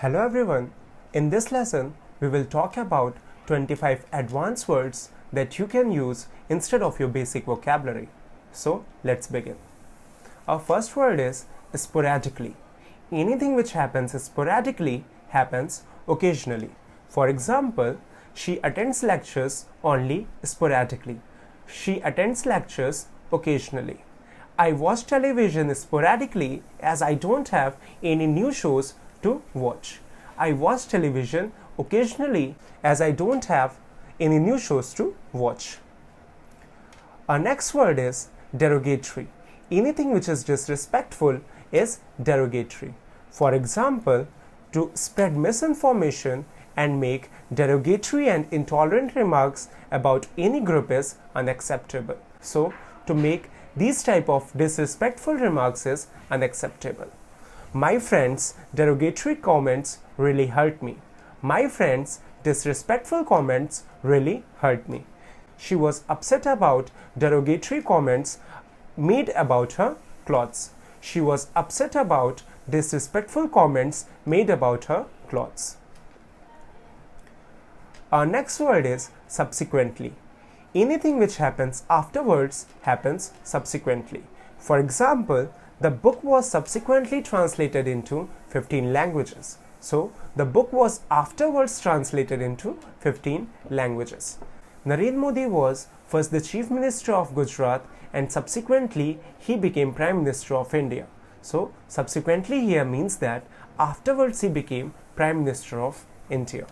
Hello everyone. In this lesson, we will talk about 25 advanced words that you can use instead of your basic vocabulary. So, let's begin. Our first word is sporadically. Anything which happens sporadically happens occasionally. For example, she attends lectures only sporadically. She attends lectures occasionally. I watch television sporadically as I don't have any new shows to watch. I watch television occasionally as I don't have any new shows to watch. Our next word is derogatory. Anything which is disrespectful is derogatory. For example, to spread misinformation and make derogatory and intolerant remarks about any group is unacceptable. So, to make these type of disrespectful remarks is unacceptable. My friend's derogatory comments really hurt me. My friend's disrespectful comments really hurt me. She was upset about derogatory comments made about her clothes. She was upset about disrespectful comments made about her clothes. Our next word is subsequently. Anything which happens afterwards happens subsequently. For example, the book was subsequently translated into 15 languages. So, the book was afterwards translated into 15 languages. Narendra Modi was first the Chief Minister of Gujarat and subsequently he became Prime Minister of India. So, subsequently here means that afterwards he became Prime Minister of India.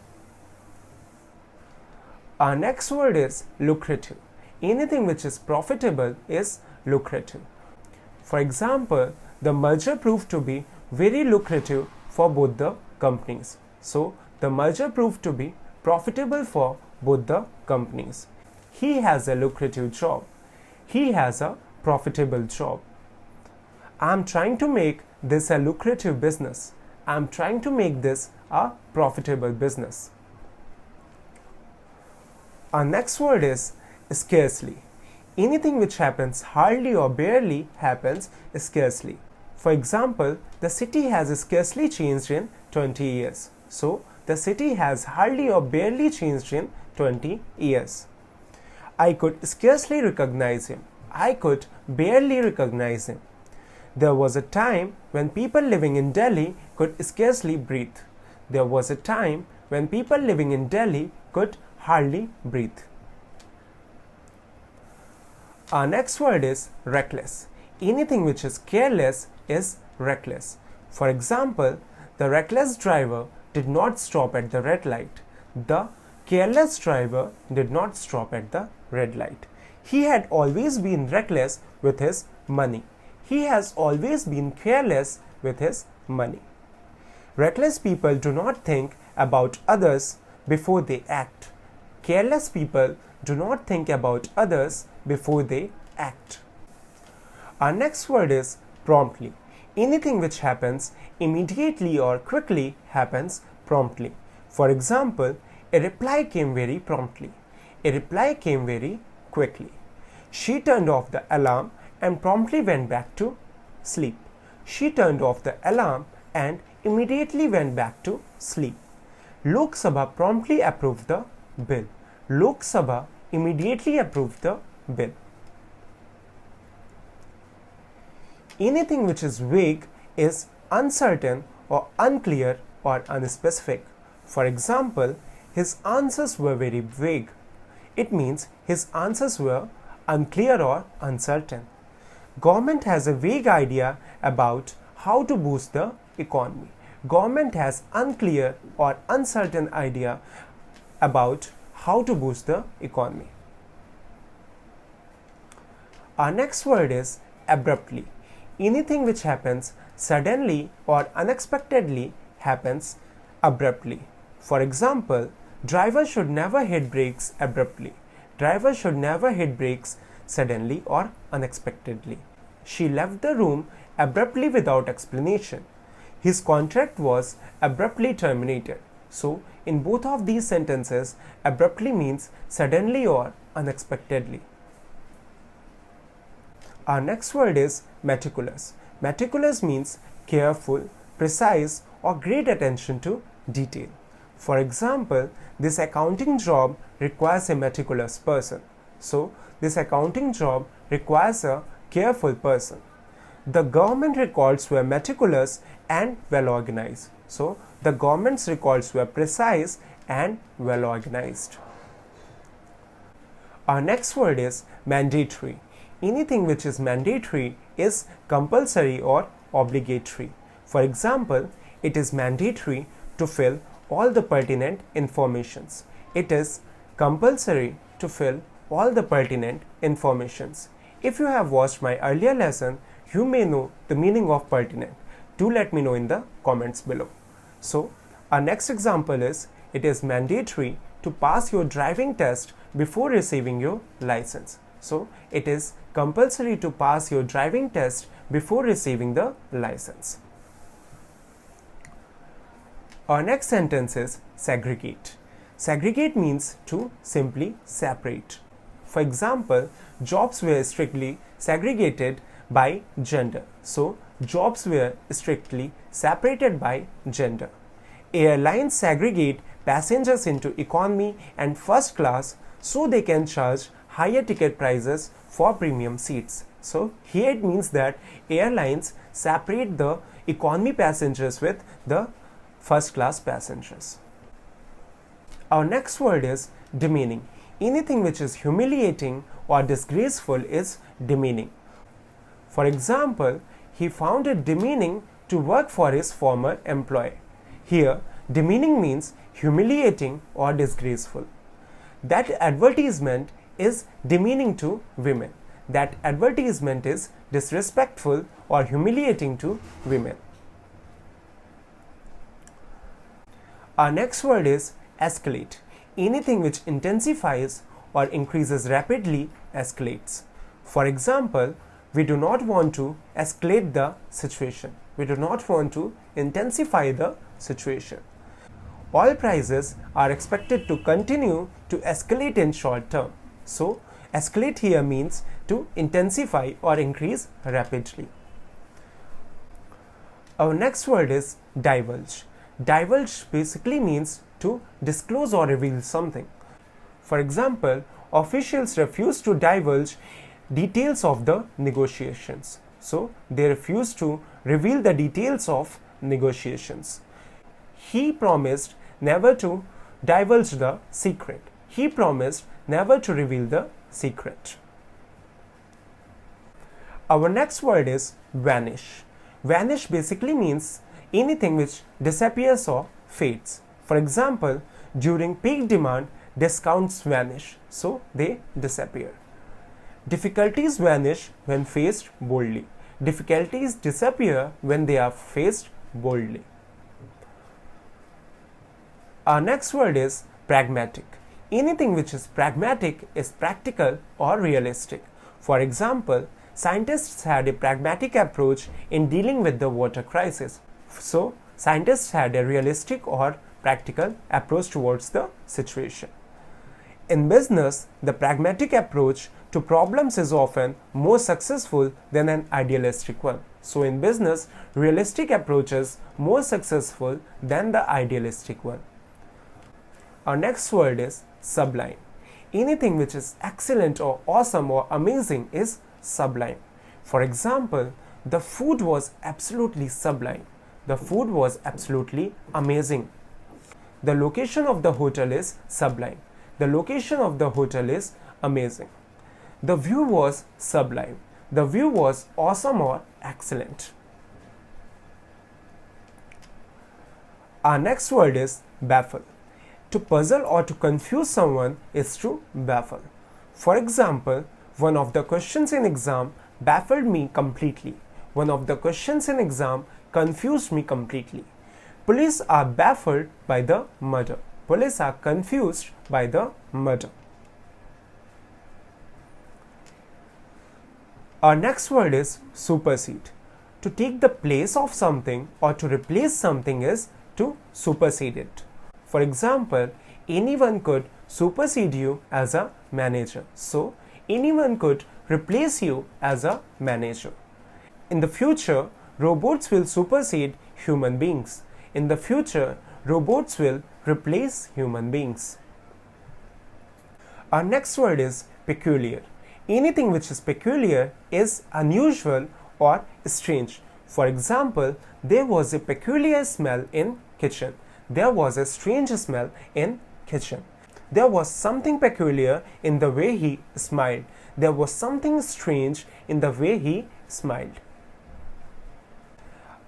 Our next word is lucrative. Anything which is profitable is lucrative. For example, the merger proved to be very lucrative for both the companies. So, the merger proved to be profitable for both the companies. He has a lucrative job. He has a profitable job. I am trying to make this a lucrative business. I am trying to make this a profitable business. Our next word is scarcely. Anything which happens hardly or barely happens scarcely. For example, the city has scarcely changed in 20 years. So, the city has hardly or barely changed in 20 years. I could scarcely recognize him. I could barely recognize him. There was a time when people living in Delhi could scarcely breathe. There was a time when people living in Delhi could hardly breathe. Our next word is reckless. Anything which is careless is reckless. For example, the reckless driver did not stop at the red light. The careless driver did not stop at the red light. He had always been reckless with his money. He has always been careless with his money. Reckless people do not think about others before they act. Careless people do not think about others before they act. Our next word is promptly. Anything which happens immediately or quickly happens promptly. For example, a reply came very promptly. A reply came very quickly. She turned off the alarm and promptly went back to sleep. She turned off the alarm and immediately went back to sleep. Lok Sabha promptly approved the bill. Lok Sabha immediately approved the bill. Anything which is vague is uncertain or unclear or unspecific. For example, his answers were very vague. It means his answers were unclear or uncertain. Government has a vague idea about how to boost the economy. Government has unclear or uncertain idea about how to boost the economy. Our next word is abruptly. Anything which happens suddenly or unexpectedly happens abruptly. For example, driver should never hit brakes abruptly. Driver should never hit brakes suddenly or unexpectedly. She left the room abruptly without explanation. His contract was abruptly terminated. So, in both of these sentences, abruptly means suddenly or unexpectedly. Our next word is meticulous. Meticulous means careful, precise, or great attention to detail. For example, this accounting job requires a meticulous person. So, this accounting job requires a careful person. The government records were meticulous and well organized. So, the government's records were precise and well organized. Our next word is mandatory. Anything which is mandatory is compulsory or obligatory. For example, it is mandatory to fill all the pertinent informations. It is compulsory to fill all the pertinent informations. If you have watched my earlier lesson, you may know the meaning of pertinent. Do let me know in the comments below. So, our next example is, it is mandatory to pass your driving test before receiving your license. So, it is compulsory to pass your driving test before receiving the license. Our next sentence is segregate. Segregate means to simply separate. For example, jobs were strictly segregated by gender. So, jobs were strictly separated by gender. Airlines segregate passengers into economy and first class so they can charge higher ticket prices for premium seats. So, here it means that airlines separate the economy passengers with the first class passengers. Our next word is demeaning. Anything which is humiliating or disgraceful is demeaning. For example, he found it demeaning to work for his former employer. Here, demeaning means humiliating or disgraceful. That advertisement is demeaning to women. That advertisement is disrespectful or humiliating to women. Our next word is escalate. Anything which intensifies or increases rapidly escalates. For example, we do not want to escalate the situation. We do not want to intensify the situation. Oil prices are expected to continue to escalate in short term. So, escalate here means to intensify or increase rapidly. Our next word is divulge. Divulge basically means to disclose or reveal something. For example, officials refuse to divulge details of the negotiations. So, they refuse to reveal the details of negotiations. He promised never to divulge the secret. He promised never to reveal the secret. Our next word is vanish. Vanish basically means anything which disappears or fades. For example, during peak demand, discounts vanish, so they disappear. Difficulties vanish when faced boldly. Difficulties disappear when they are faced boldly. Our next word is pragmatic. Anything which is pragmatic is practical or realistic. For example, scientists had a pragmatic approach in dealing with the water crisis. So, scientists had a realistic or practical approach towards the situation. In business, the pragmatic approach to problems is often more successful than an idealistic one. So, in business, realistic approach is more successful than the idealistic one. Our next word is sublime. Anything which is excellent or awesome or amazing is sublime. For example, the food was absolutely sublime. The food was absolutely amazing. The location of the hotel is sublime. The location of the hotel is amazing. The view was sublime. The view was awesome or excellent. Our next word is baffle. To puzzle or to confuse someone is to baffle. For example, one of the questions in exam baffled me completely. One of the questions in exam confused me completely. Police are baffled by the murder. Police are confused by the murder. Our next word is supersede. To take the place of something or to replace something is to supersede it. For example, anyone could supersede you as a manager. So, anyone could replace you as a manager. In the future, robots will supersede human beings. in the future, robots will replace human beings. Our next word is peculiar. Anything which is peculiar is unusual or strange. For example, there was a peculiar smell in kitchen. There was a strange smell in kitchen. There was something peculiar in the way he smiled. There was something strange in the way he smiled.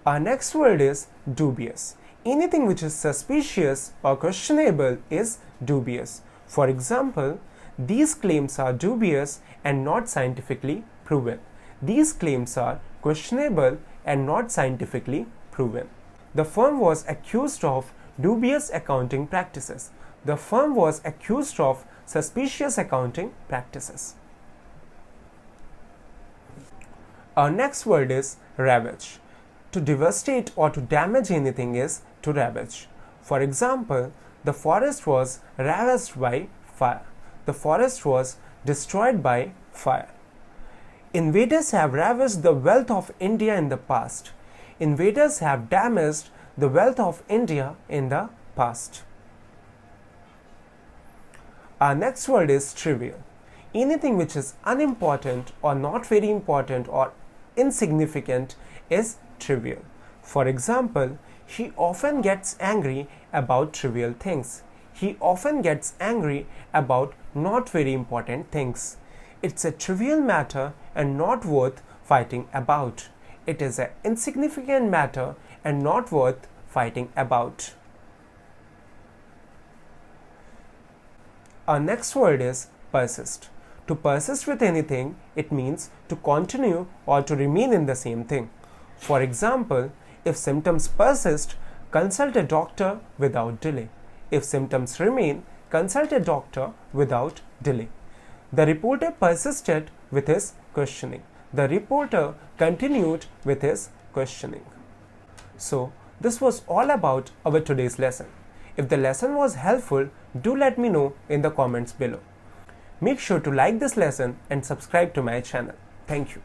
Our next word is dubious. Anything which is suspicious or questionable is dubious. For example, these claims are dubious and not scientifically proven. These claims are questionable and not scientifically proven. The firm was accused of dubious accounting practices. The firm was accused of suspicious accounting practices. Our next word is ravage. To devastate or to damage anything is to ravage. For example, the forest was ravaged by fire. The forest was destroyed by fire. Invaders have ravaged the wealth of India in the past. Invaders have damaged the wealth of India in the past. Our next word is trivial. Anything which is unimportant or not very important or insignificant is trivial. For example, he often gets angry about trivial things. He often gets angry about not very important things. It's a trivial matter and not worth fighting about. It is an insignificant matter and not worth fighting about. Our next word is persist. To persist with anything, it means to continue or to remain in the same thing. For example, if symptoms persist, consult a doctor without delay. If symptoms remain, consult a doctor without delay. The reporter persisted with his questioning. The reporter continued with his questioning. So, this was all about our today's lesson. If the lesson was helpful, do let me know in the comments below. Make sure to like this lesson and subscribe to my channel. Thank you.